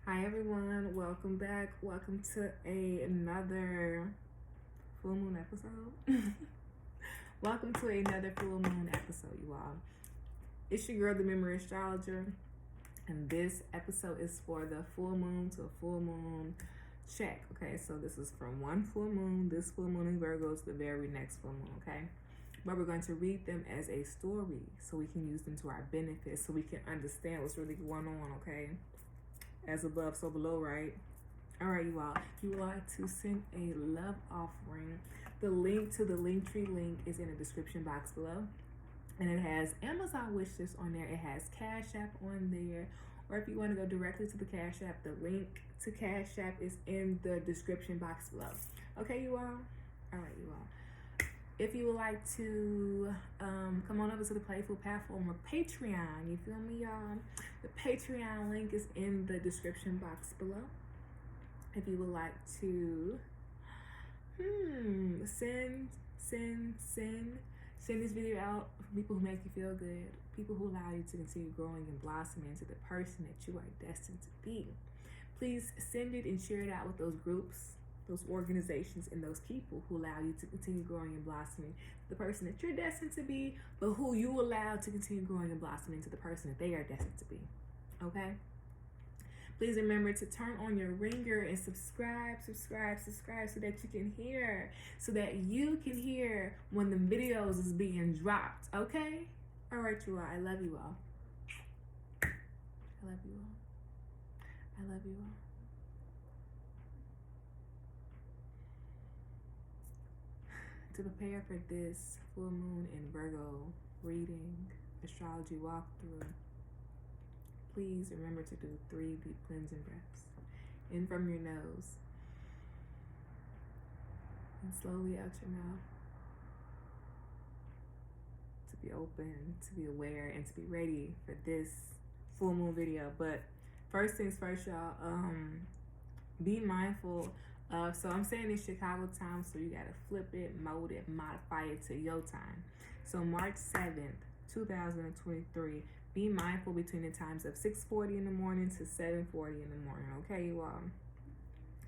Hi everyone, welcome back. Welcome to another full moon episode. Welcome to another full moon episode, you all. It's your girl, the Memory Astrologer, and this episode is for the full moon to full moon check. Okay, so this is from one full moon, this full moon in Virgo, to the very next full moon. Okay, but we're going to read them as a story so we can use them to our benefit, so we can understand what's really going on. Okay. As above, so below, right? All right, you all. If you would like to send a love offering, the link to the Linktree link is in the description box below. And it has Amazon wishlist on there. It has Cash App on there. Or if you want to go directly to the Cash App, the link to Cash App is in the description box below. Okay, you all? All right, you all. If you would like to come on over to the Playful Platform or Patreon, you feel me, y'all? The Patreon link is in the description box below. If you would like to send this video out for people who make you feel good, people who allow you to continue growing and blossoming into the person that you are destined to be. Please send it and share it out with those groups, those organizations, and those people who allow you to continue growing and blossoming the person that you're destined to be, but who you allow to continue growing and blossoming into the person that they are destined to be. Okay? Please remember to turn on your ringer and subscribe so that you can hear when the videos is being dropped. Okay? All right, you all. I love you all. I love you all. I love you all. To prepare for this full moon in Virgo reading, astrology walkthrough, please remember to do 3 deep cleansing breaths. In from your nose and slowly out your mouth. To be open, to be aware, and to be ready for this full moon video. But first things first, y'all, be mindful of, so I'm saying it's Chicago time, so you gotta flip it, mode it, modify it to your time. So March 7th, 2023, be mindful between the times of 6:40 in the morning to 7:40 in the morning, okay, you all?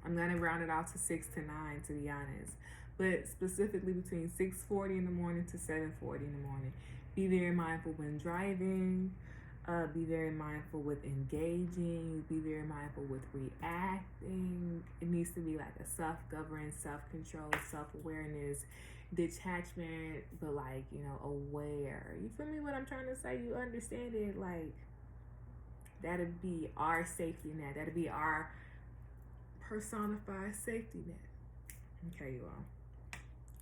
I'm gonna round it off to 6 to 9, to be honest, but specifically between 6:40 in the morning to 7:40 in the morning. Be very mindful when driving. Be very mindful with engaging. Be very mindful with reacting. It needs to be like a self-governance, self-control, self-awareness, detachment, but like, aware. You feel me what I'm trying to say? You understand it? Like, that'd be our safety net. That'd be our personified safety net. Okay, you all.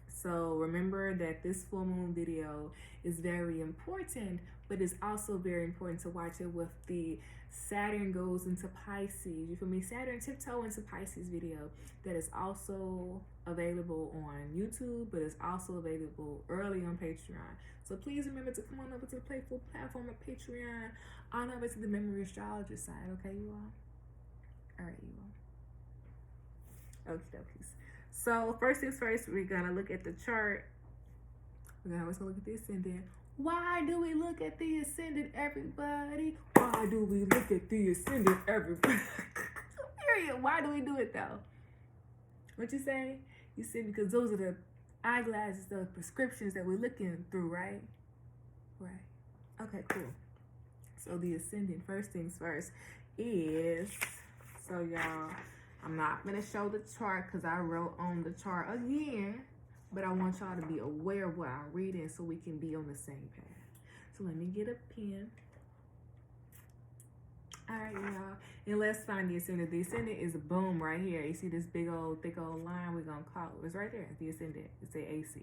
So remember that this full moon video is very important, but it's also very important to watch it with the Saturn goes into Pisces. You feel me? Saturn tiptoe into Pisces video that is also available on YouTube, but it's also available early on Patreon. So please remember to come on over to the Playful Platform at Patreon, on over to the Memory Astrologer side. Okay, you all? All right, you all. Okie dokies. So first things first, we're gonna look at the chart. We're gonna look at the ascendant. Why do we look at the ascendant, everybody? Why do we look at the ascendant, everybody? Period. Why do we do it though? What you say? You see, because those are the eyeglasses, the prescriptions that we're looking through, right? Right. Okay, cool. So the ascendant, first things first, is, so y'all, I'm not going to show the chart because I wrote on the chart again, but I want y'all to be aware of what I'm reading so we can be on the same path. So let me get a pen. All right, y'all. And let's find the ascendant. The ascendant is boom right here. You see this big old, thick old line? We're going to call it. It's right there. The ascendant. It's the AC.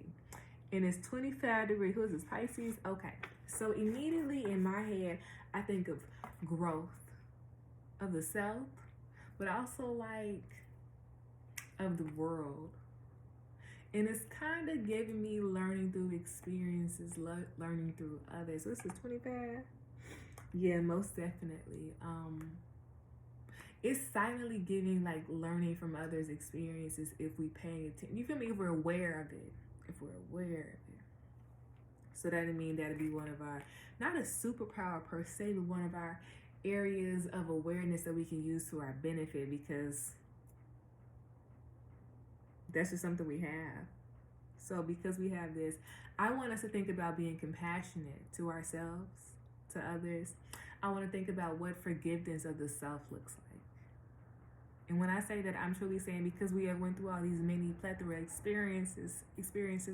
And it's 25 degrees. Who is this? Pisces? Okay. So immediately in my head, I think of growth of the self, but also like of the world. And it's kind of giving me learning through experiences, learning through others. So this is 25. Yeah, most definitely. It's silently giving like learning from others' experiences if we pay attention. You feel me? If we're aware of it. If we're aware of it. So that'd mean that'd be one of our, not a superpower per se, but one of our areas of awareness that we can use to our benefit, because that's just something we have. So because we have this, I want us to think about being compassionate to ourselves, to others. I want to think about what forgiveness of the self looks like. And when I say that, I'm truly saying because we have went through all these many plethora experiences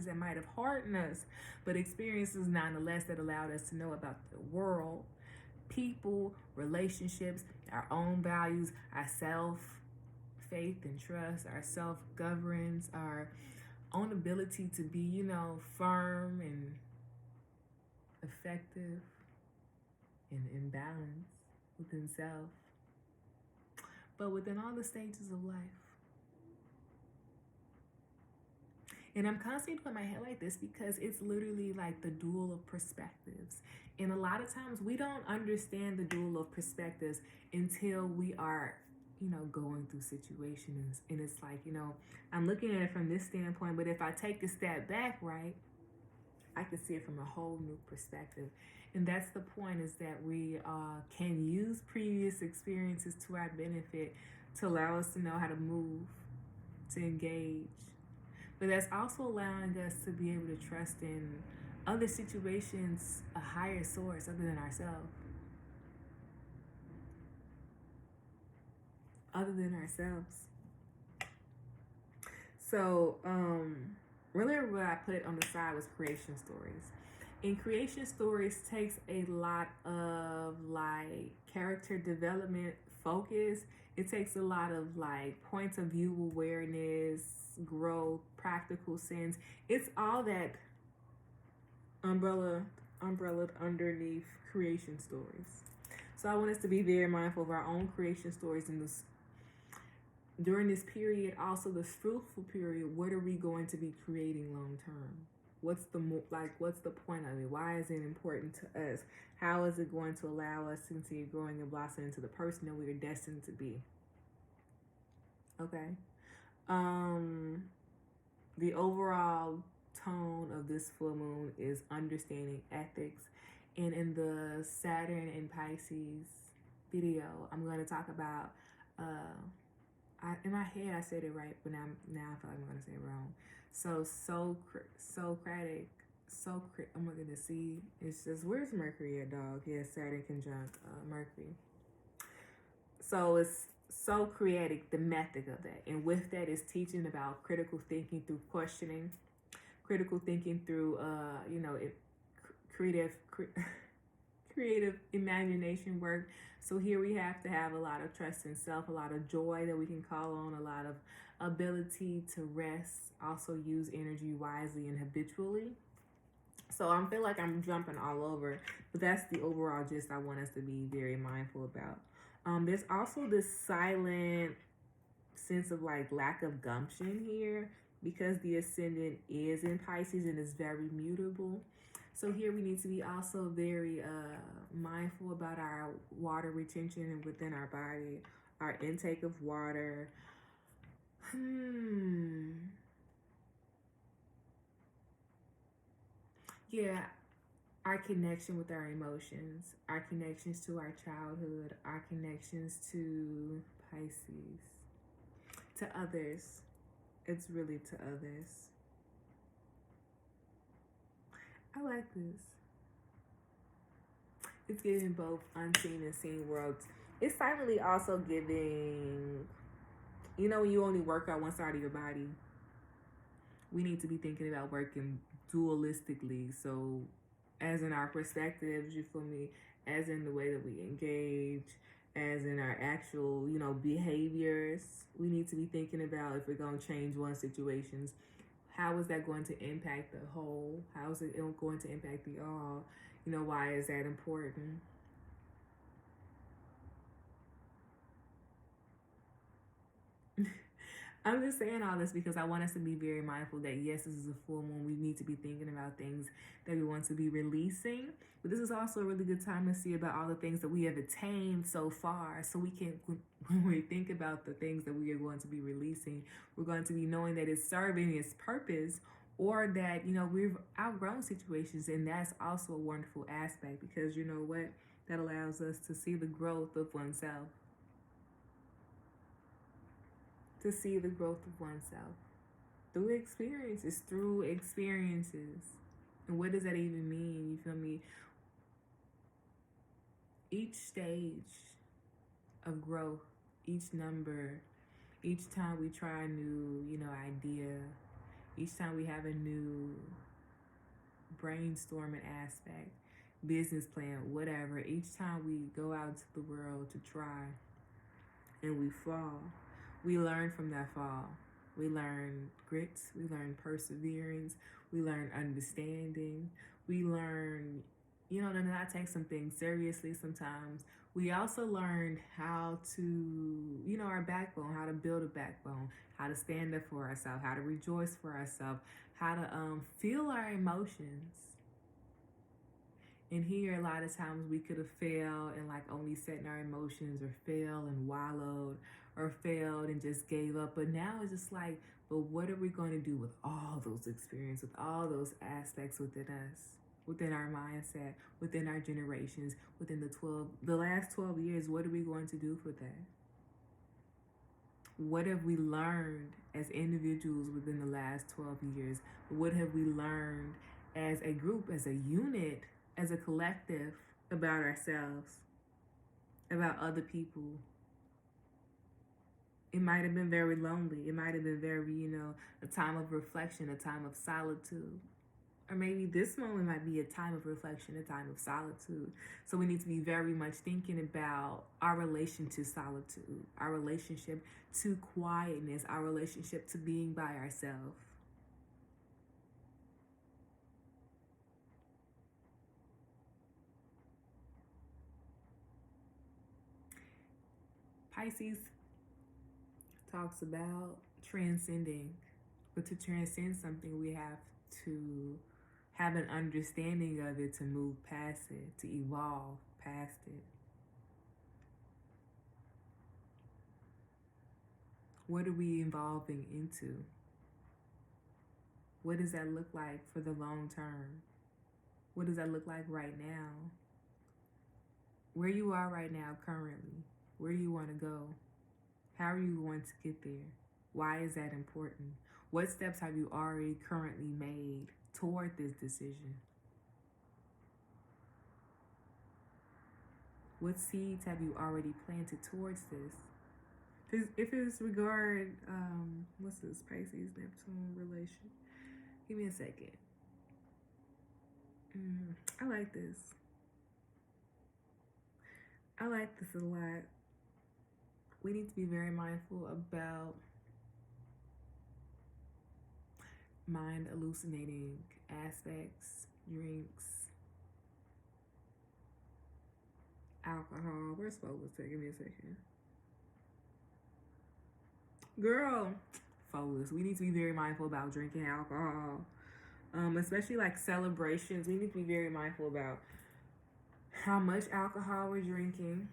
that might have hardened us, but experiences nonetheless that allowed us to know about the world, people, relationships, our own values, our self, faith and trust, our self governance, our own ability to be, firm and effective and in balance within self, but within all the stages of life. And I'm constantly putting my head like this because it's literally like the duel of perspectives. And a lot of times we don't understand the duel of perspectives until we are, going through situations. And it's like, I'm looking at it from this standpoint, but if I take a step back, right, I can see it from a whole new perspective. And that's the point, is that we can use previous experiences to our benefit to allow us to know how to move, to engage. But that's also allowing us to be able to trust in other situations, a higher source other than ourselves. So, really what I put on the side was creation stories. And creation stories takes a lot of like character development focus. It takes a lot of like points of view awareness, growth, practical sense. It's all that umbrellaed underneath creation stories. So I want us to be very mindful of our own creation stories in this during this period, also this fruitful period. What are we going to be creating long term? What's the point of it? Why is it important to us? How is it going to allow us to continue growing and blossoming into the person that we are destined to be? Okay. The overall tone of this full moon is understanding ethics. And in the Saturn and Pisces video, I'm going to talk about, in my head I said it right, but now I feel like I'm going to say it wrong. Socratic, I'm looking to see, it's just, where's Mercury at, dog? Yeah, Saturn conjunct Mercury. So it's Socratic, the method of that. And with that is teaching about critical thinking through questioning, critical thinking through, creative imagination work. So here we have to have a lot of trust in self, a lot of joy that we can call on, a lot of ability to rest, also use energy wisely and habitually. So I feel like I'm jumping all over, but that's the overall gist I want us to be very mindful about. There's also this silent sense of like lack of gumption here, because the ascendant is in Pisces and is very mutable. So here we need to be also very mindful about our water retention and within our body, our intake of water. Yeah, our connection with our emotions, our connections to our childhood, our connections to Pisces, to others. It's really to others. I like this. It's giving both unseen and seen worlds. It's silently also giving, when you only work out one side of your body, we need to be thinking about working dualistically. So as in our perspectives, you feel me, as in the way that we engage, as in our actual, behaviors, we need to be thinking about, if we're going to change one situation, how is that going to impact the whole? How is it going to impact the all? Why is that important? I'm just saying all this because I want us to be very mindful that yes, this is a full moon. We need to be thinking about things that we want to be releasing. But this is also a really good time to see about all the things that we have attained so far. So we can, when we think about the things that we are going to be releasing, we're going to be knowing that it's serving its purpose, or that, we've outgrown situations. And that's also a wonderful aspect, because you know what? that allows us to see the growth of oneself. To see the growth of oneself through experiences, And what does that even mean? You feel me? Each stage of growth, each number, each time we try a new, idea, each time we have a new brainstorming aspect, business plan, whatever, each time we go out to the world to try and we fall, we learn from that fall. We learn grit, we learn perseverance, we learn understanding, we learn, to not take some things seriously sometimes. We also learn how to, our backbone, how to build a backbone, how to stand up for ourselves, how to rejoice for ourselves, how to feel our emotions. And here, a lot of times we could have failed and only sat in our emotions, or failed and wallowed, or failed and just gave up. But now it's just but what are we going to do with all those experiences, with all those aspects within us, within our mindset, within our generations, within the last 12 years? What are we going to do for that? What have we learned as individuals within the last 12 years? What have we learned as a group, as a unit, as a collective, about ourselves, about other people? It might have been very lonely. It might have been very, a time of reflection, a time of solitude. Or maybe this moment might be a time of reflection, a time of solitude. So we need to be very much thinking about our relation to solitude, our relationship to quietness, our relationship to being by ourselves. Pisces talks about transcending, but to transcend something, we have to have an understanding of it, to move past it, to evolve past it. What are we evolving into? What does that look like for the long term? What does that look like right now? Where you are right now currently, where do you want to go? How are you going to get there? Why is that important? What steps have you already currently made toward this decision? What seeds have you already planted towards this? If it's regard, what's this, Pisces, Neptune relation? Give me a second. I like this. I like this a lot. We need to be very mindful about mind hallucinating aspects, drinks, alcohol. Where's focus? Give me a second. Girl, focus. We need to be very mindful about drinking alcohol. Especially celebrations. We need to be very mindful about how much alcohol we're drinking.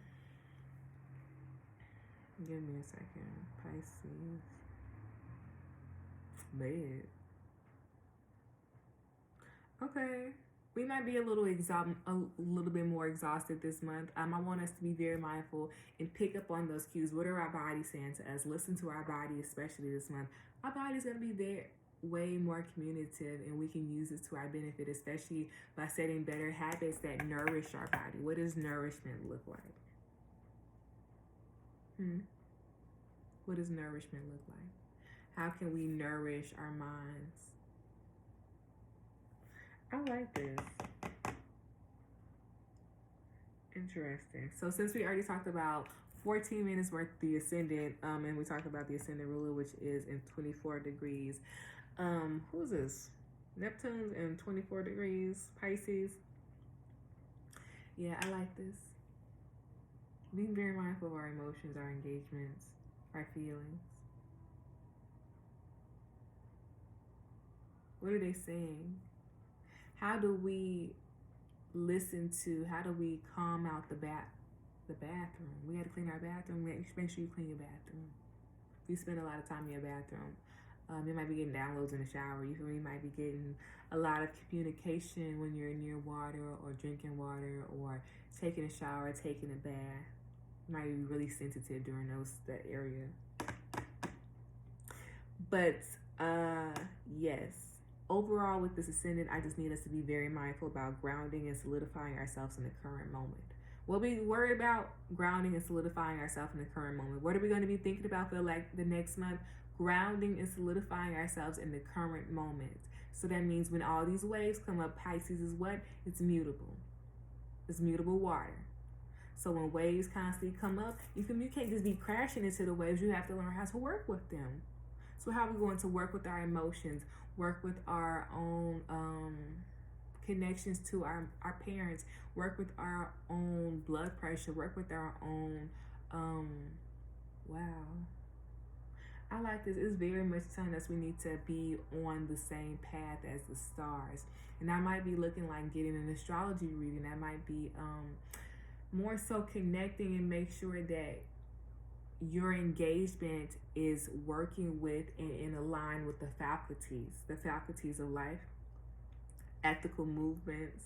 Give me a second. Pisces. Bad. Okay. We might be a little bit more exhausted this month. I want us to be very mindful and pick up on those cues. What are our bodies saying to us? Listen to our body, especially this month. Our body's going to be way more communicative, and we can use it to our benefit, especially by setting better habits that nourish our body. What does nourishment look like? What does nourishment look like? How can we nourish our minds? I like this. Interesting. So since we already talked about 14 minutes worth of the ascendant, and we talked about the ascendant ruler, which is in 24 degrees. Who's this? Neptune's in 24 degrees, Pisces. Yeah, I like this. Being very mindful of our emotions, our engagements, our feelings. What are they saying? How do we calm out the bathroom? We got to clean our bathroom. Make sure you clean your bathroom. If you spend a lot of time in your bathroom, You might be getting downloads in the shower. You might be getting a lot of communication when you're near water or drinking water or taking a shower, taking a bath. You might be really sensitive during that area. But yes, overall with this ascendant, I just need us to be very mindful about grounding and solidifying ourselves in the current moment. We'll be worried about grounding and solidifying ourselves in the current moment. What are we going to be thinking about for like the next month? Grounding and solidifying ourselves in the current moment. So that means when all these waves come up, Pisces is what? It's mutable. It's mutable water. So when waves constantly come up, you can't just be crashing into the waves. You have to learn how to work with them. So how are we going to work with our emotions, work with our own connections to our parents, work with our own blood pressure, work with our own, wow. I like this. It's very much telling us we need to be on the same path as the stars. And that might be looking like getting an astrology reading. That might be more so connecting and make sure that your engagement is working with and in line with the faculties of life, ethical movements.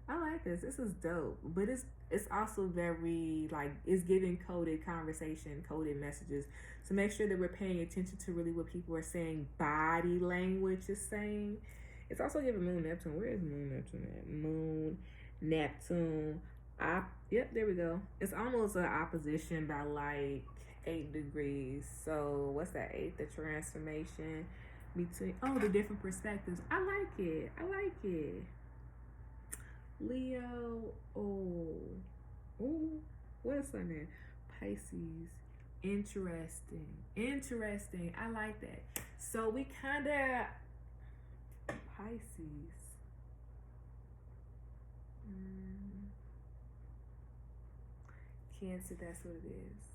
I like this. This is dope. But it's also very, like, it's giving coded conversation, coded messages. So make sure that we're paying attention to really what people are saying, body language is saying. It's also giving Moon Neptune. Where is Moon Neptune at? Moon Neptune. Yep, there we go. It's almost an opposition by like 8 degrees. So what's that 8? The transformation between, the different perspectives. I like it. Leo, what's her name? Pisces. Interesting. I like that. So we kind of, Pisces. Cancer, that's what it is.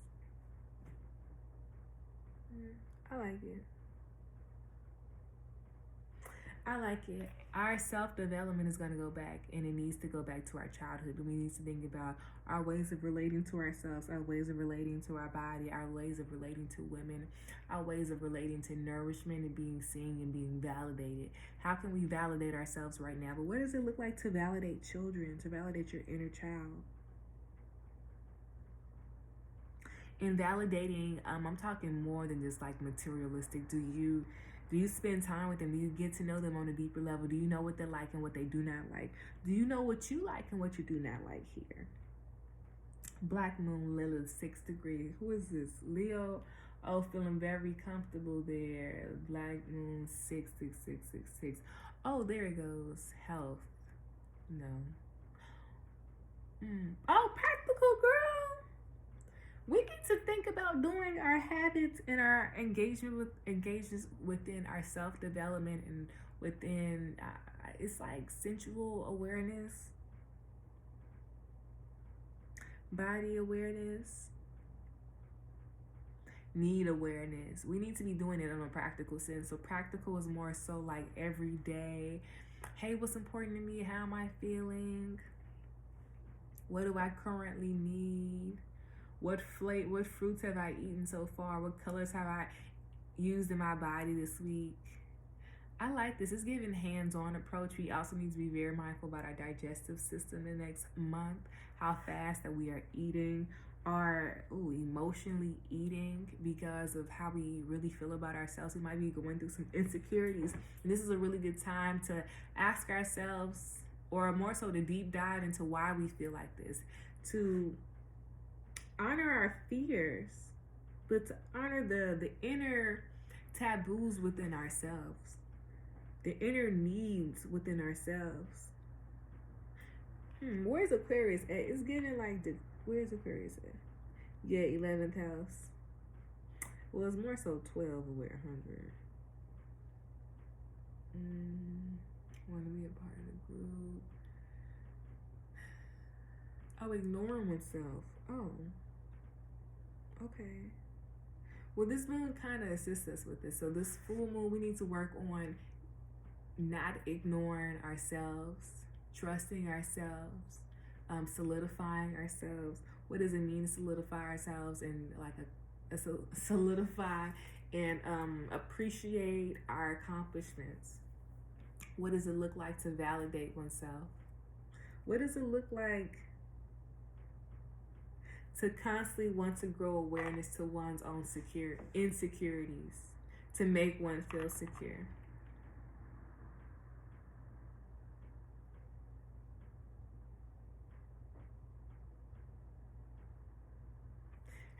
I like it. Our self-development is going to go back, and it needs to go back to our childhood. We need to think about our ways of relating to ourselves, our ways of relating to our body, our ways of relating to women, our ways of relating to nourishment and being seen and being validated. How can we validate ourselves right now? But what does it look like to validate children, to validate your inner child? In validating, I'm talking more than just like materialistic. Do you spend time with them? Do you get to know them on a deeper level? Do you know what they like and what they do not like? Do you know what you like and what you do not like here? Black Moon Lilith, 6 degrees. Who is this? Leo. Oh, feeling very comfortable there. Black Moon, 6, 6, 6, 6, 6. Oh, there it goes. Health. No. Oh, practical girl. We get to think about doing our habits and our engagements within our self-development and within, it's like sensual awareness, body awareness, need awareness. We need to be doing it in a practical sense. So practical is more so like every day. Hey, what's important to me? How am I feeling? What do I currently need? What fruits have I eaten so far? What colors have I used in my body this week? I like this. It's giving hands-on approach. We also need to be very mindful about our digestive system the next month, how fast that we are eating, or emotionally eating because of how we really feel about ourselves. We might be going through some insecurities. And this is a really good time to ask ourselves, or more so to deep dive into why we feel like this, to honor our fears, but to honor the inner taboos within ourselves, the inner needs within ourselves. Where's Aquarius at? It's getting like where's Aquarius at? Yeah, 11th house. Well, it's more so 12 over 100. Want to be a part of the group. Oh, ignoring oneself. Oh. Okay. Well, this moon kind of assists us with this. So this full moon, we need to work on not ignoring ourselves, trusting ourselves, solidifying ourselves. What does it mean to solidify ourselves in like a solidify and appreciate our accomplishments? What does it look like to validate oneself? What does it look like to constantly want to grow awareness to one's own insecurities, to make one feel secure?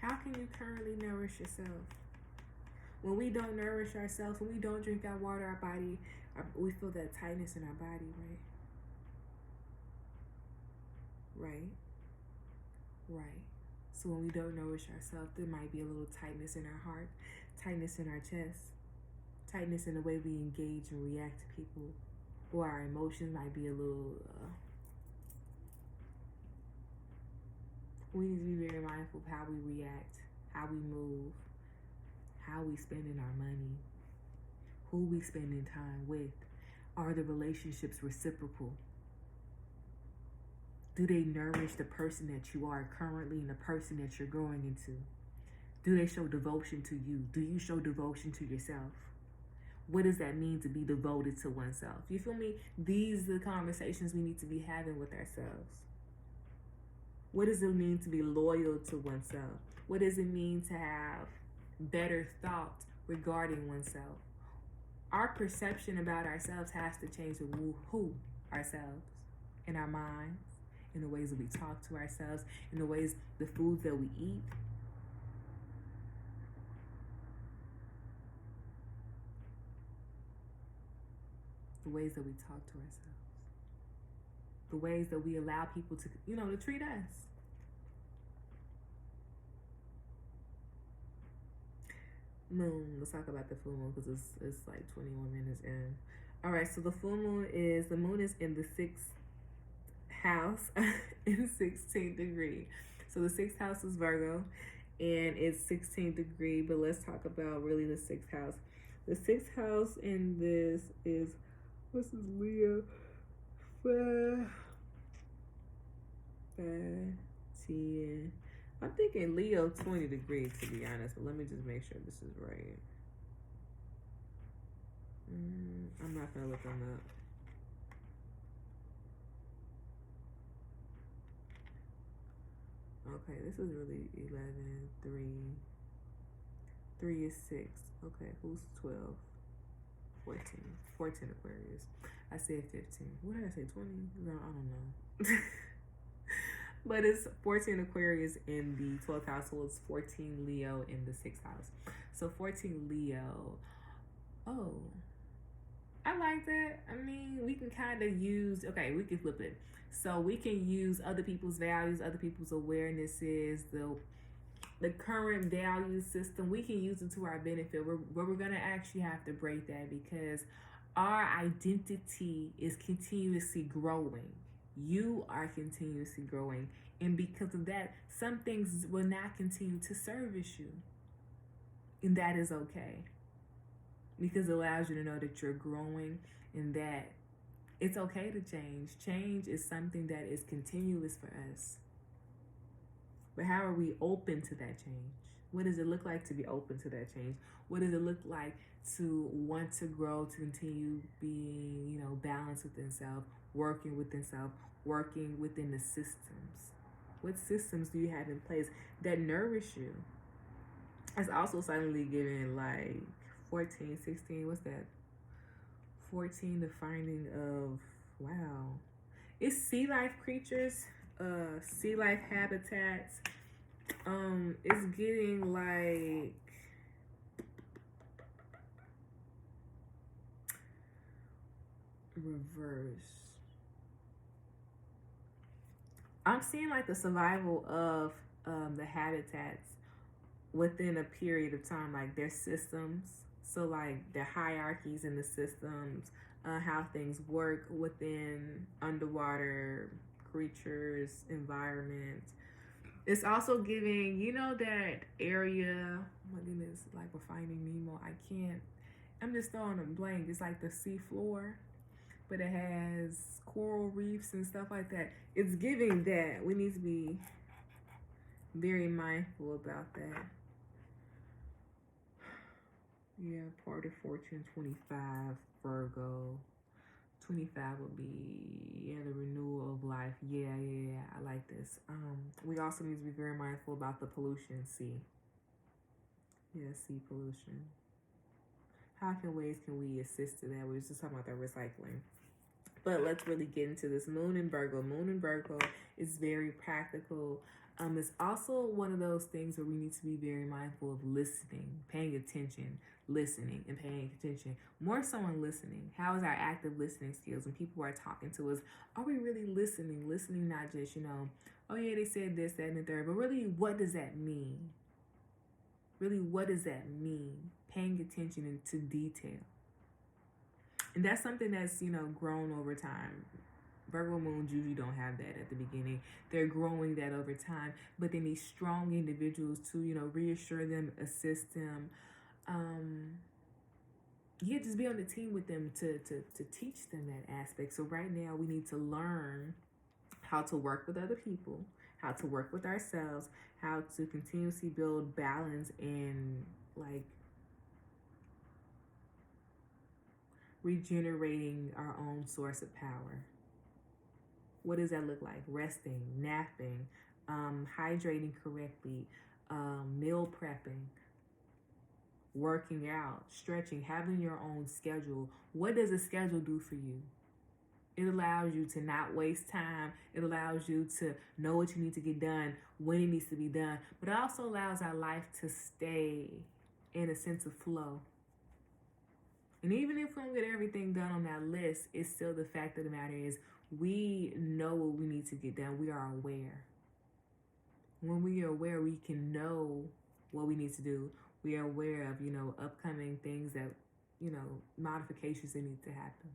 How can you currently nourish yourself? When we don't nourish ourselves, when we don't drink our water, our body, we feel that tightness in our body, right? Right? Right. So when we don't nourish ourselves, there might be a little tightness in our heart, tightness in our chest, tightness in the way we engage and react to people, or our emotions might be a little. We need to be very mindful of how we react, how we move, how we spending our money, who we spending time with. Are the relationships reciprocal? Do they nourish the person that you are currently and the person that you're growing into? Do they show devotion to you? Do you show devotion to yourself? What does that mean to be devoted to oneself? You feel me? These are the conversations we need to be having with ourselves. What does it mean to be loyal to oneself? What does it mean to have better thought regarding oneself? Our perception about ourselves has to change with who? Ourselves. In our minds, in the ways that we talk to ourselves, in the ways, the foods that we eat. The ways that we talk to ourselves. The ways that we allow people to, to treat us. Moon. Let's talk about the full moon because it's like 21 minutes in. All right, so the moon is in the 6th house in 16th degree. So the 6th house is Virgo and it's 16th degree, but let's talk about really the 6th house. The 6th house in this is, what's this, Leo? 10. I'm thinking Leo 20 degrees to be honest, but let me just make sure this is right. I'm not gonna look them up. Okay, this is really 11, 3. 3 is 6. Okay, who's 12? 14. 14 Aquarius. I said 15. What did I say? 20? No, I don't know. But it's 14 Aquarius in the 12th house, so it's 14 Leo in the 6th house. So 14 Leo. Oh, I like that. I mean, we can kind of use, we can flip it. So we can use other people's values, other people's awarenesses, the current value system. We can use it to our benefit. We're going to actually have to break that because our identity is continuously growing. You are continuously growing. And because of that, some things will not continue to service you. And that is okay. Because it allows you to know that you're growing and that it's okay to change. Change is something that is continuous for us. But how are we open to that change? What does it look like to be open to that change? What does it look like to want to grow, to continue being, balanced within self, working within self, working within the systems? What systems do you have in place that nourish you? It's also suddenly giving like 14, 16, what's that? 14, the finding of, wow. It's sea life creatures, sea life habitats. It's getting like reverse. I'm seeing like the survival of the habitats within a period of time, like their systems. So like the hierarchies in the systems, how things work within underwater creatures, environment. It's also giving, that area, oh my goodness, like we're finding Nemo. I'm just throwing a blank. It's like the sea floor, but it has coral reefs and stuff like that. It's giving that. We need to be very mindful about that. Yeah, part of fortune 25, Virgo. 25 would be, yeah, the renewal of life. Yeah, I like this. We also need to be very mindful about the pollution. Sea. Yeah, sea pollution. How can ways can we assist to that? We were just talking about that recycling. But let's really get into this. Moon in Virgo. Moon in Virgo is very practical. It's also one of those things where we need to be very mindful of listening, paying attention, listening, and paying attention. More so on listening. How is our active listening skills? When people are talking to us, are we really listening? Listening, not just, oh yeah, they said this, that, and the third, but really, what does that mean? Really, what does that mean? Paying attention into detail. And that's something that's, grown over time. Virgo moons usually don't have that at the beginning. They're growing that over time. But they need strong individuals to, reassure them, assist them. Just be on the team with them to teach them that aspect. So right now we need to learn how to work with other people, how to work with ourselves, how to continuously build balance and regenerating our own source of power. What does that look like? Resting, napping, hydrating correctly, meal prepping, working out, stretching, having your own schedule. What does a schedule do for you? It allows you to not waste time. It allows you to know what you need to get done, when it needs to be done. But it also allows our life to stay in a sense of flow. And even if we don't get everything done on that list, it's still the fact of the matter is we know what we need to get done. We are aware. When we are aware, we can know what we need to do. We are aware of, upcoming things that, modifications that need to happen.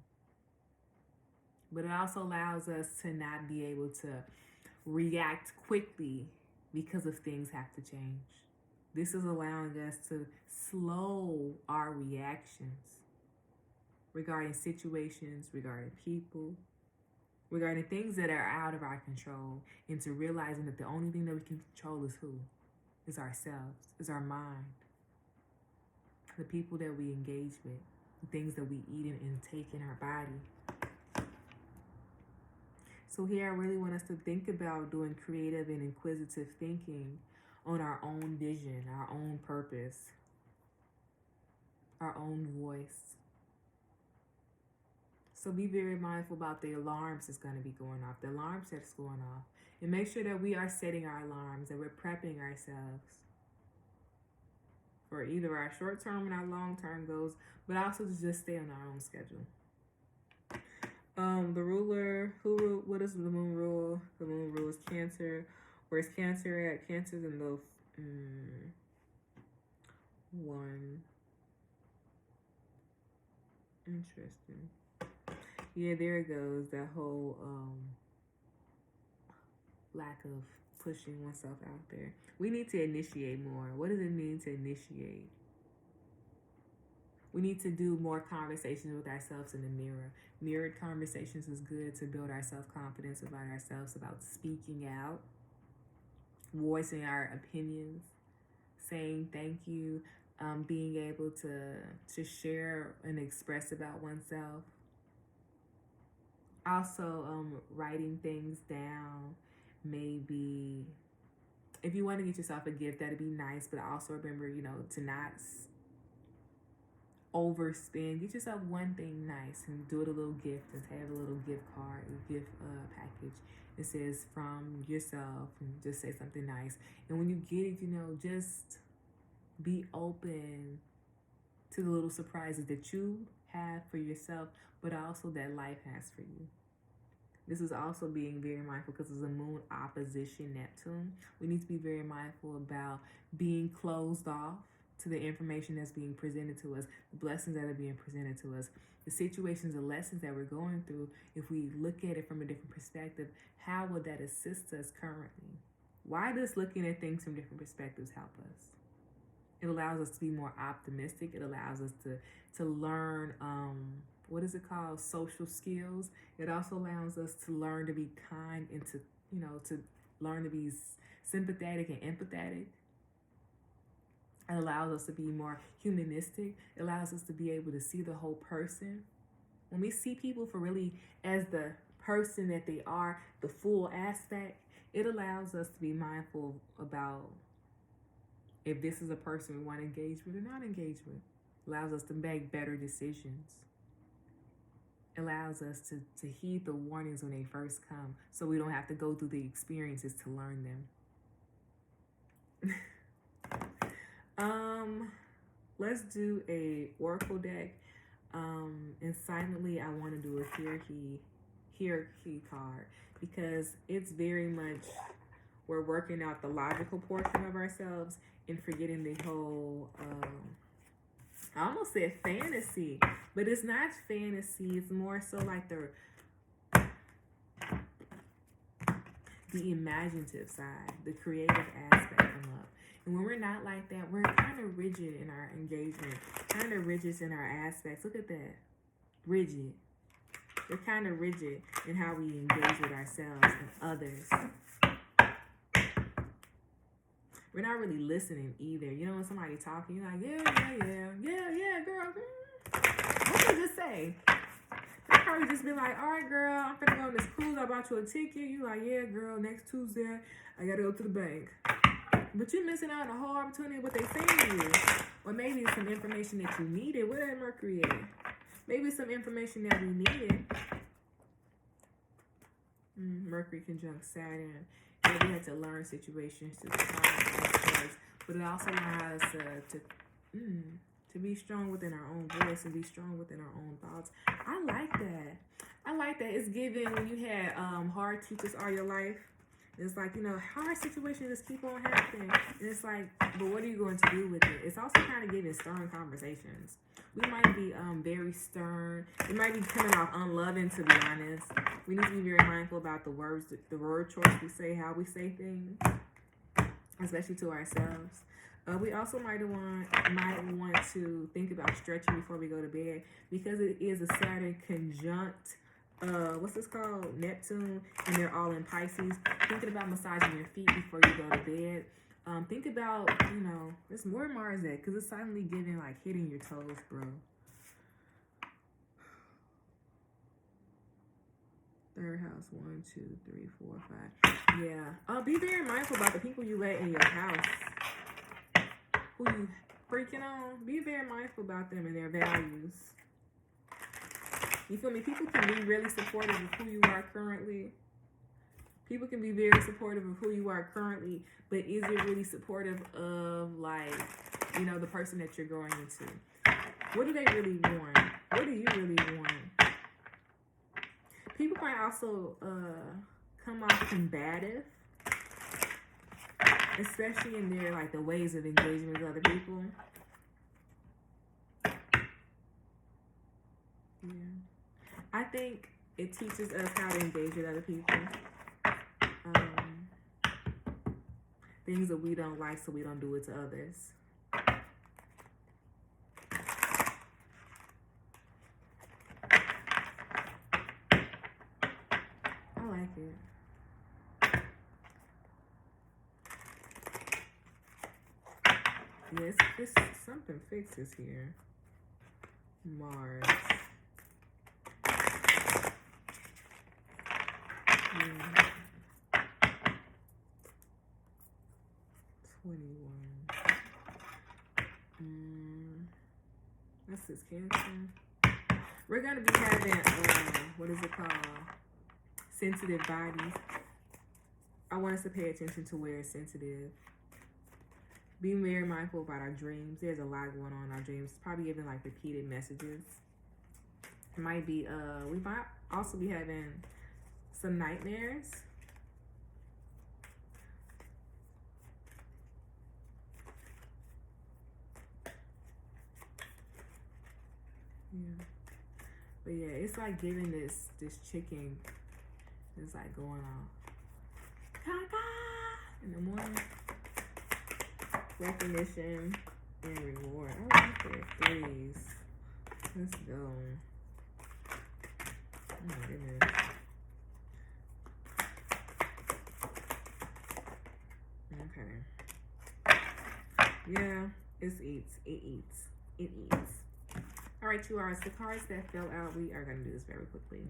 But it also allows us to not be able to react quickly because of things have to change. This is allowing us to slow our reactions regarding situations, regarding people, regarding things that are out of our control, into realizing that the only thing that we can control is who? Is ourselves, is our mind, the people that we engage with, the things that we eat and take in our body. So here I really want us to think about doing creative and inquisitive thinking on our own vision, our own purpose, our own voice. So be very mindful about the alarms that's going to be going off, the alarms that's going off. And make sure that we are setting our alarms, that we're prepping ourselves for either our short-term and our long-term goals, but also to just stay on our own schedule. The ruler, what does the moon rule? The moon rules Cancer. Where's Cancer at? Cancer's in the one. Interesting. Yeah, there it goes. That whole lack of pushing oneself out there. We need to initiate more. What does it mean to initiate? We need to do more conversations with ourselves in the mirror. Mirrored conversations is good to build our self-confidence about ourselves, about speaking out, voicing our opinions, saying thank you, being able to share and express about oneself. Also, writing things down. Maybe if you want to get yourself a gift, that'd be nice. But also remember, to not overspend. Get yourself one thing nice and do it a little gift, and have a little gift card, a gift package. It says from yourself, and just say something nice. And when you get it, just be open to the little surprises that you have for yourself, but also that life has for you. This is also being very mindful because it's a moon opposition Neptune. We need to be very mindful about being closed off to the information that's being presented to us, the blessings that are being presented to us, the situations and lessons that we're going through. If we look at it from a different perspective, how would that assist us currently? Why does looking at things from different perspectives help us? It allows us to be more optimistic. It allows us to learn, what is it called? Social skills. It also allows us to learn to be kind and to learn to be sympathetic and empathetic. It allows us to be more humanistic. It allows us to be able to see the whole person. When we see people for really as the person that they are, the full aspect, it allows us to be mindful about if this is a person we want to engage with or not engage with. It allows us to make better decisions. It allows us to heed the warnings when they first come, so we don't have to go through the experiences to learn them. Let's do a oracle deck. And silently, I want to do a here he card, because it's very much we're working out the logical portion of ourselves and forgetting the whole I almost said fantasy, but it's not fantasy. It's more so like the imaginative side, the creative aspect come up. And when we're not like that, we're kind of rigid in our engagement, kind of rigid in our aspects. Look at that. Rigid. We're kind of rigid in how we engage with ourselves and others. We're not really listening either. You know, when somebody talking, you're like, yeah, girl. What did you just say? They probably just be like, all right, girl, I'm finna go on this cruise. I bought you a ticket. You like, yeah, girl, next Tuesday, I gotta go to the bank. But you're missing out on a whole opportunity of what they saying to you. Or maybe it's some information that you needed. What did Mercury at? Maybe it's some information that we needed. Mercury conjunct Saturn. Maybe we had to learn situations to solve, but it also allows us to be strong within our own voice and be strong within our own thoughts. I like that. I like that. It's given when you had hard teachers all your life. It's like, you know, hard situations just keep on happening. And it's like, but what are you going to do with it? It's also kind of giving stern conversations. We might be very stern. It might be coming off unloving, to be honest. We need to be very mindful about the words, the word choice we say, how we say things, especially to ourselves. We also might want to think about stretching before we go to bed, because it is a Saturn conjunct what's this called? Neptune, and they're all in Pisces. Thinking about massaging your feet before you go to bed. Think about, you know, there's more Mars at, because it's silently giving like hitting your toes, bro. Third house, 1, 2, 3, 4, 5. Yeah. Be very mindful about the people you let in your house. Who you freaking on. Be very mindful about them and their values. You feel me? People can be really supportive of who you are currently. People can be very supportive of who you are currently, but is it really supportive of, like, you know, the person that you're growing into? What do they really want? What do you really want? People might also come off combative, especially in their, like, the ways of engaging with other people. Yeah. I think it teaches us how to engage with other people. Things that we don't like, so we don't do it to others. I like it. Yes, it's something fixes here. Mars. 21. This is Cancer. We're going to be having, what is it called? Sensitive bodies. I want us to pay attention to where it's sensitive. Be very mindful about our dreams. There's a lot going on in our dreams. Probably even like repeated messages. It might be, we might also be having some nightmares. Yeah. But yeah, it's like giving this chicken, it's like going off. In the morning. Recognition and reward. I like that. 3s. Let's go. Oh my goodness. Okay. Yeah, It eats. It eats. It eats. All right, you are. The cards that fell out, we are going to do this very quickly.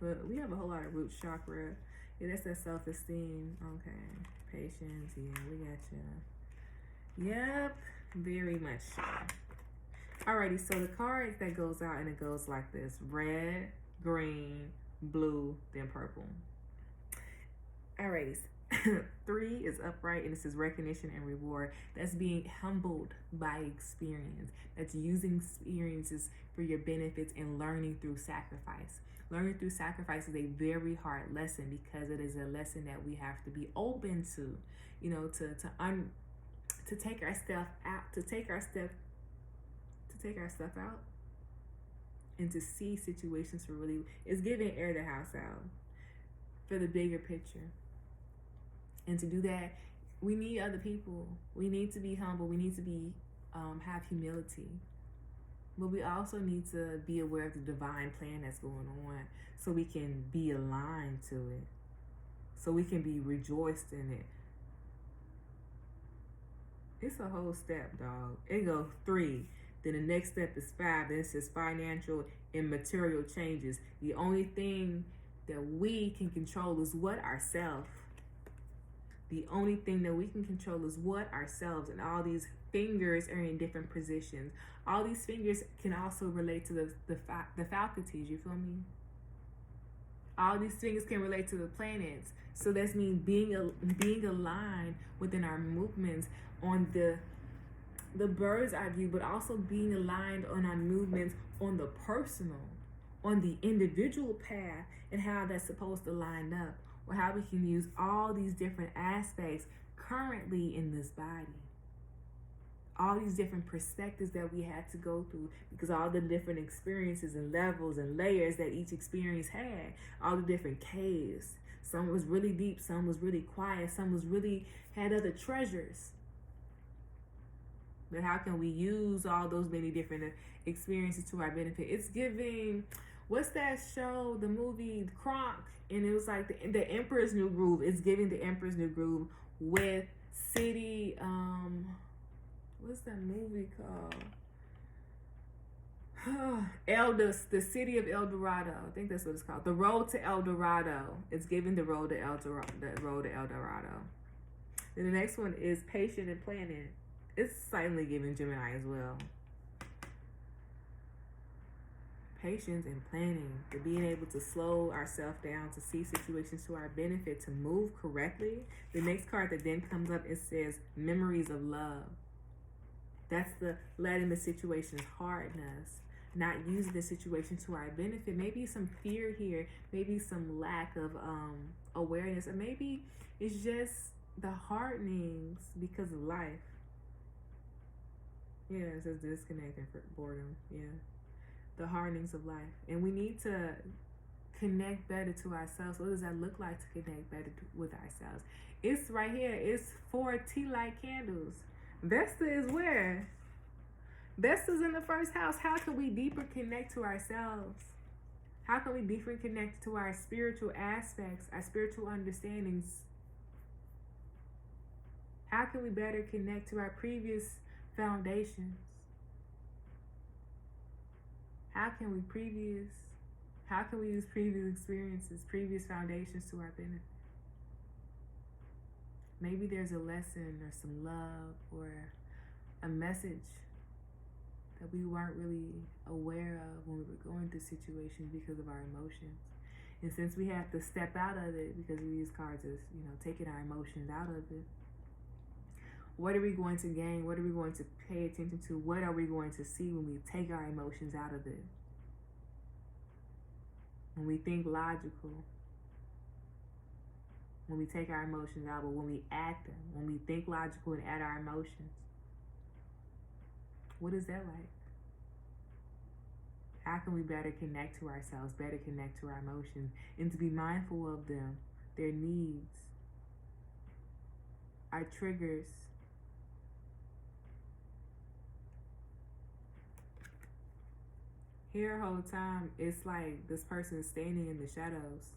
But we have a whole lot of root chakra. Yeah, that's that self-esteem. Okay. Patience. Yeah, we got you. Yep. Very much so. Alrighty, so the cards that goes out, and it goes like this: red, green, blue, then purple. Alrighty. 3 is upright, and this is recognition and reward. That's being humbled by experience. That's using experiences for your benefits and learning through sacrifice. Learning through sacrifice is a very hard lesson because it is a lesson that we have to be open to, you know, to take our stuff out, to take our stuff out, and to see situations for really. It's giving air the house out for the bigger picture. And to do that, we need other people. We need to be humble. We need to be have humility. But we also need to be aware of the divine plan that's going on so we can be aligned to it. So we can be rejoiced in it. It's a whole step, dog. It goes 3. Then the next step is 5. Then it says financial and material changes. The only thing that we can control is what ourselves. The only thing that we can control is what ourselves, and all these fingers are in different positions. All these fingers can also relate to the faculties, you feel me? All these fingers can relate to the planets. So that's mean being aligned within our movements on the bird's eye view, but also being aligned on our movements on the personal, on the individual path, and how that's supposed to line up. Or how we can use all these different aspects currently in this body. All these different perspectives that we had to go through because all the different experiences and levels and layers that each experience had. All the different caves. Some was really deep, some was really quiet, some was really had other treasures. But how can we use all those many different experiences to our benefit? It's giving, what's that show, the movie Caron? And it was like the Emperor's New Groove. It's giving the Emperor's New Groove with City, what's that movie called? The City of El Dorado. I think that's what it's called. The Road to El Dorado. It's giving the Road to El Dorado. Then the next one is Patient and Planning. It's silently giving Gemini as well. Patience and planning, to being able to slow ourselves down, to see situations to our benefit, to move correctly. The next card that then comes up, it says memories of love. That's the letting the situation's hardness, not using the situation to our benefit. Maybe some fear here, maybe some lack of awareness, or maybe it's just the hardenings because of life. Yeah, it says disconnect and boredom. Yeah. The hardenings of life. And we need to connect better to ourselves. What does that look like to connect better with ourselves? It's right here. It's 4 tea light candles. Vesta is where? Vesta's in the first house. How can we deeper connect to ourselves? How can we deeper connect to our spiritual aspects, our spiritual understandings? How can we better connect to our previous foundations? How can we use previous experiences, previous foundations to our benefit? Maybe there's a lesson or some love or a message that we weren't really aware of when we were going through situations because of our emotions. And since we have to step out of it because we use cards as, taking our emotions out of it, what are we going to gain? What are we going to pay attention to? What are we going to see when we take our emotions out of it? When we think logical, when we take our emotions out, but when we act them, when we think logical and add our emotions, what is that like? How can we better connect to ourselves, better connect to our emotions, and to be mindful of them, their needs, our triggers? Here, the whole time, it's like this person is standing in the shadows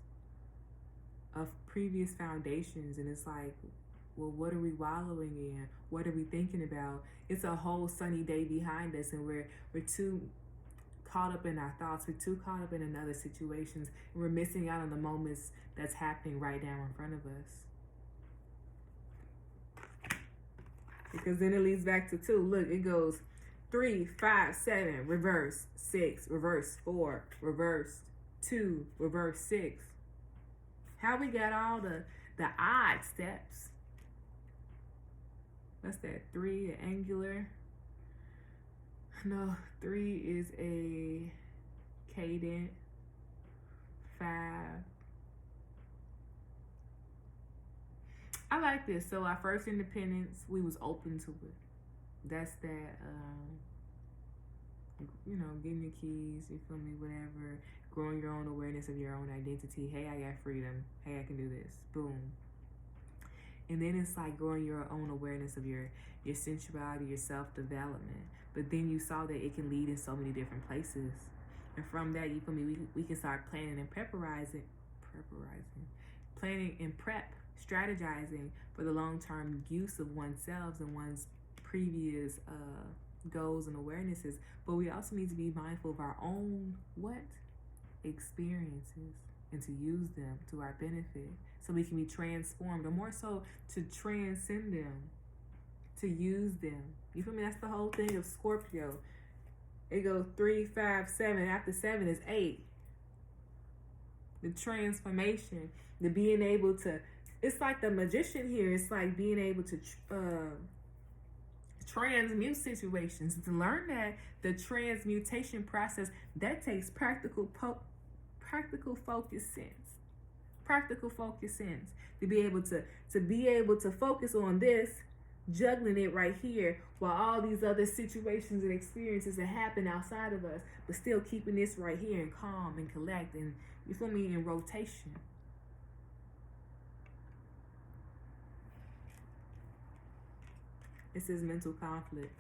of previous foundations, and it's like, Well, what are we wallowing in? What are we thinking about? It's a whole sunny day behind us, and we're too caught up in our thoughts. We're too caught up in another situations, and we're missing out on the moments that's happening right now in front of us. Because then it leads back to 2. Look, it goes 3, 5, 7, reverse, 6, reverse, 4, reverse, 2, reverse, 6. How we got all the odd steps? What's that? 3, an angular. No, 3 is a cadent. 5. I like this. So our first independence, we was open to it. That's that, getting your keys, you feel me, whatever. Growing your own awareness of your own identity. Hey, I got freedom. Hey, I can do this. Boom. And then it's like growing your own awareness of your sensuality, your self-development. But then you saw that it can lead in so many different places. And from that, you feel me, we can start planning and strategizing for the long-term use of oneself and one's previous goals and awarenesses. But we also need to be mindful of our own experiences, and to use them to our benefit so we can be transformed, or more so to transcend them, to use them. You feel me? That's the whole thing of Scorpio. It goes 3, 5, 7. After 7 is 8. The transformation, the being able to, it's like the magician here. It's like being able to transmute situations. To learn that the transmutation process, that takes practical focus sense. Practical focus sense. To be able to focus on this, juggling it right here, while all these other situations and experiences that happen outside of us, but still keeping this right here and calm and collect, and you feel me, in rotation. This is mental conflict.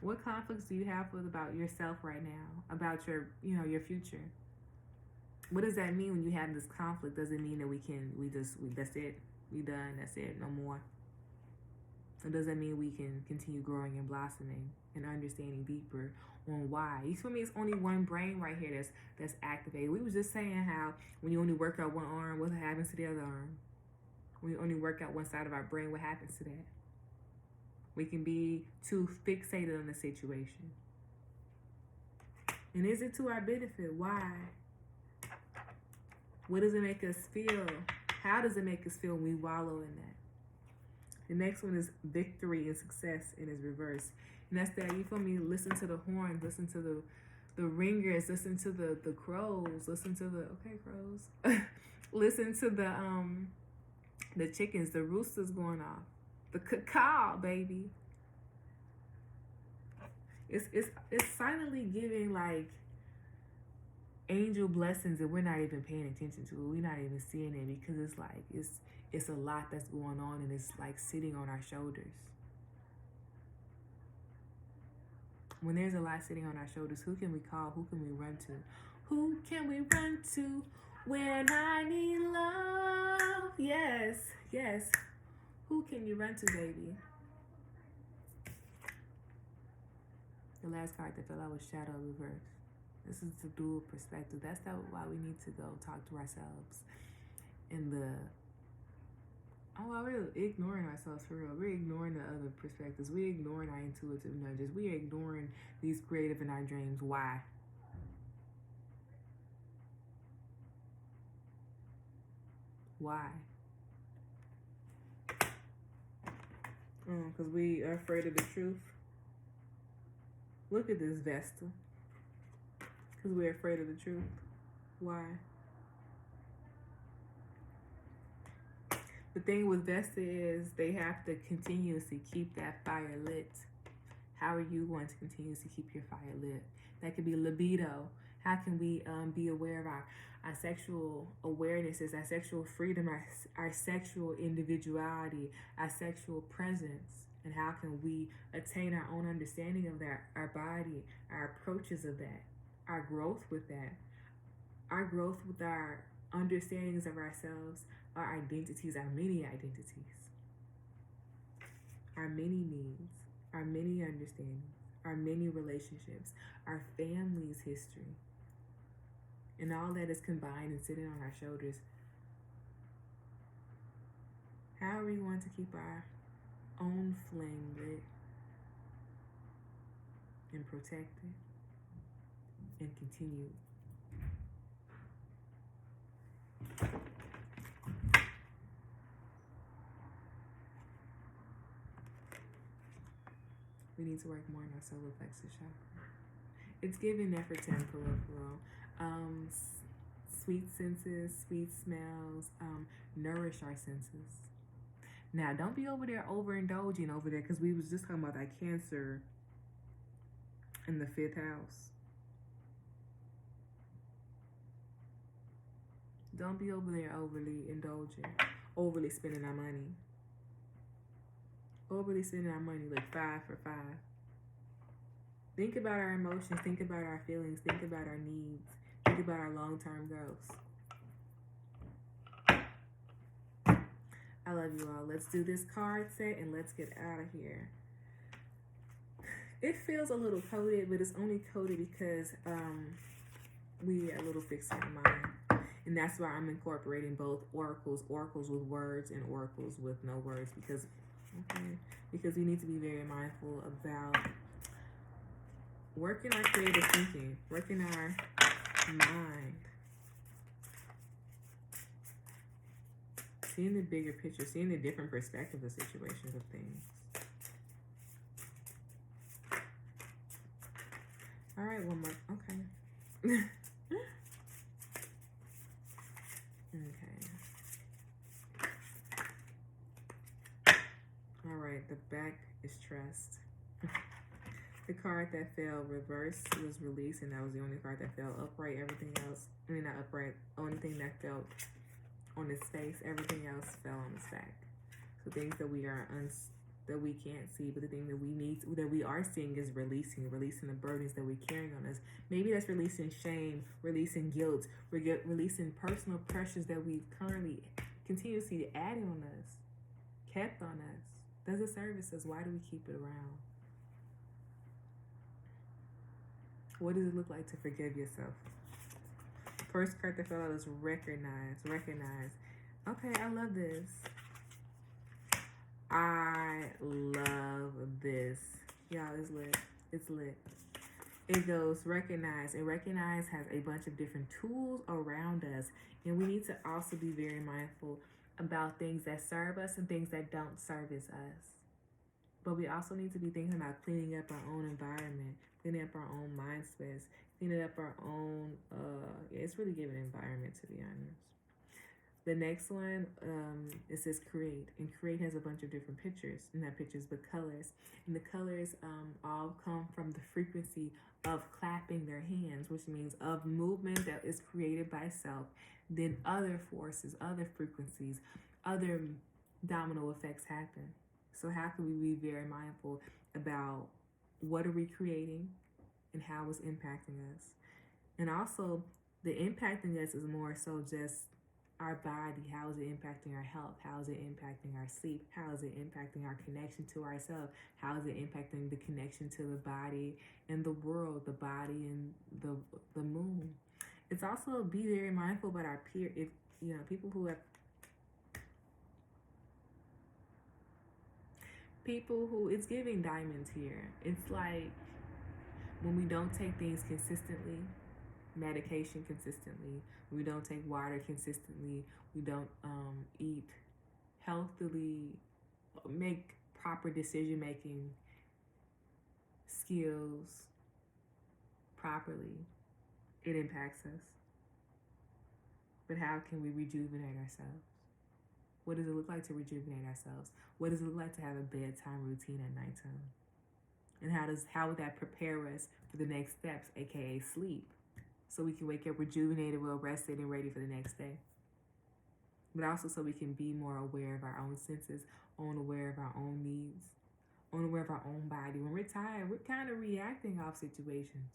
What conflicts do you have about yourself right now? About your future? What does that mean when you have this conflict? Does it mean that that's it? We done, that's it, no more? It doesn't mean we can continue growing and blossoming and understanding deeper on why. You feel me? It's only one brain right here that's activated. We was just saying how when you only work out one arm, what happens to the other arm? When you only work out one side of our brain, what happens to that? We can be too fixated on the situation. And is it to our benefit? Why? What does it make us feel? How does it make us feel when we wallow in that? The next one is victory and success in its reverse. And that's that, you feel me? Listen to the horns, listen to the ringers, listen to the crows, listen to the, crows. Listen to the chickens, the roosters going off. The cacao, baby. It's silently giving like angel blessings that we're not even paying attention to. We're not even seeing it because it's like it's a lot that's going on, and it's like sitting on our shoulders. When there's a lot sitting on our shoulders, who can we call? Who can we run to? Who can we run to when I need love? Yes, yes. Who can you run to, baby? The last card that fell out was Shadow Reverse. This is the dual perspective. That's why we need to go talk to ourselves. We're ignoring ourselves for real. We're ignoring the other perspectives. We're ignoring our intuitive nudges. We're ignoring these creative in our dreams. Why? Why? Because we are afraid of the truth. Look at this Vesta. Because we're afraid of the truth. Why? The thing with Vesta is they have to continuously keep that fire lit. How are you going to continuously keep your fire lit? That could be libido. How can we be aware of our sexual awarenesses, our sexual freedom, our sexual individuality, our sexual presence? And how can we attain our own understanding of that, our body, our approaches of that, our growth with that, our growth with our understandings of ourselves, our identities, our many identities, our many needs, our many understandings, our many relationships, our family's history, and all that is combined and sitting on our shoulders. How are we going to keep our own flame lit and protected and continued? We need to work more on our solar plexus chakra. It's giving effort to peripheral. Sweet senses, sweet smells, nourish our senses. Now, don't be over there overindulging over there, because we was just talking about that Cancer in the 5th house. Don't be over there overly indulging, overly spending our money. Overly spending our money like 5 for 5. Think about our emotions, think about our feelings, think about our needs, think about our long-term goals. I love you all. Let's do this card set and let's get out of here. It feels a little coated, but it's only coated because we are a little fixed in mind. And that's why I'm incorporating both oracles with words and oracles with no words, because we need to be very mindful about working our creative thinking, working our mind, seeing the bigger picture, seeing the different perspectives of situations of things. All right, one more. Okay. All right, the back is trust. The card that fell reversed was release, and that was the only card that fell upright. Everything else, not upright, only thing that fell on his face, everything else fell on his back. So things that we are that we can't see, but the thing that we are seeing is releasing the burdens that we're carrying on us. Maybe that's releasing shame, releasing guilt, releasing personal pressures that we currently continuously adding on us, kept on us. Does it service us? Why do we keep it around? What does it look like to forgive yourself? First card that fell out is recognize. Okay, I love this. I love this. Y'all, it's lit. It's lit. It goes recognize. And recognize has a bunch of different tools around us. And we need to also be very mindful about things that serve us and things that don't service us. But we also need to be thinking about cleaning up our own environment, cleaning up our own mind space, cleaning up our own, it's really giving environment, to be honest. The next one, it says create. And create has a bunch of different pictures. And that pictures with colors. And the colors all come from the frequency of clapping their hands, which means of movement that is created by self. Then other forces, other frequencies, other domino effects happen. So how can we be very mindful about what are we creating and how it's impacting us? And also, the impacting us is more so just our body. How is it impacting our health? How is it impacting our sleep? How is it impacting our connection to ourselves? How is it impacting the connection to the body and the world, the body and the moon? It's also be very mindful about our peer. If people who it's giving diamonds here. It's like when we don't take things consistently, medication consistently, we don't take water consistently, we don't eat healthily, make proper decision making skills properly, it impacts us. But how can we rejuvenate ourselves? What does it look like to rejuvenate ourselves? What does it look like to have a bedtime routine at nighttime? And how would that prepare us for the next steps, aka sleep? So we can wake up rejuvenated, well rested, and ready for the next day. But also so we can be more aware of our own senses, aware of our own needs, aware of our own body. When we're tired, we're kind of reacting off situations.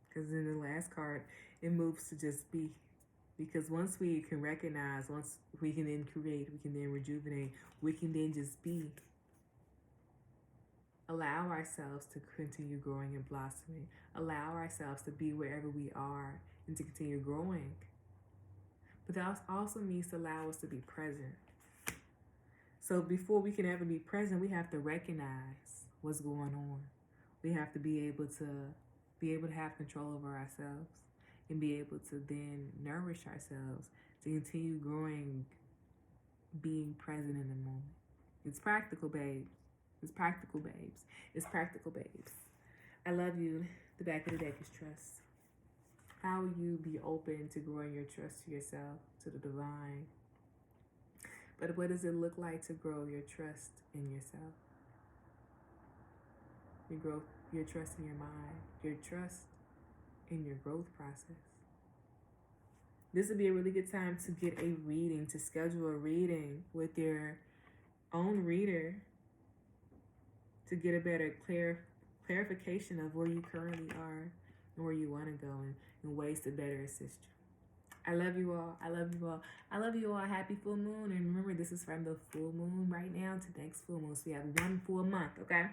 Because in the last card, it moves to just be. Because once we can recognize, once we can then create, we can then rejuvenate, we can then just be. Allow ourselves to continue growing and blossoming. Allow ourselves to be wherever we are and to continue growing. But that also means to allow us to be present. So before we can ever be present, we have to recognize what's going on. We have to be able to have control over ourselves and be able to then nourish ourselves to continue growing, being present in the moment. It's practical, babes. It's practical, babes. It's practical, babes. I love you. The back of the deck is trust. How will you be open to growing your trust to yourself, to the divine? But what does it look like to grow your trust in yourself? Your trust in your mind, your trust in your growth process. This would be a really good time to get a reading, to schedule a reading with your own reader to get a better clarification of where you currently are and where you want to go and ways to better assist you. I love you all. I love you all. I love you all. Happy full moon. And remember, this is from the full moon right now to next full moon. So we have one full month, okay?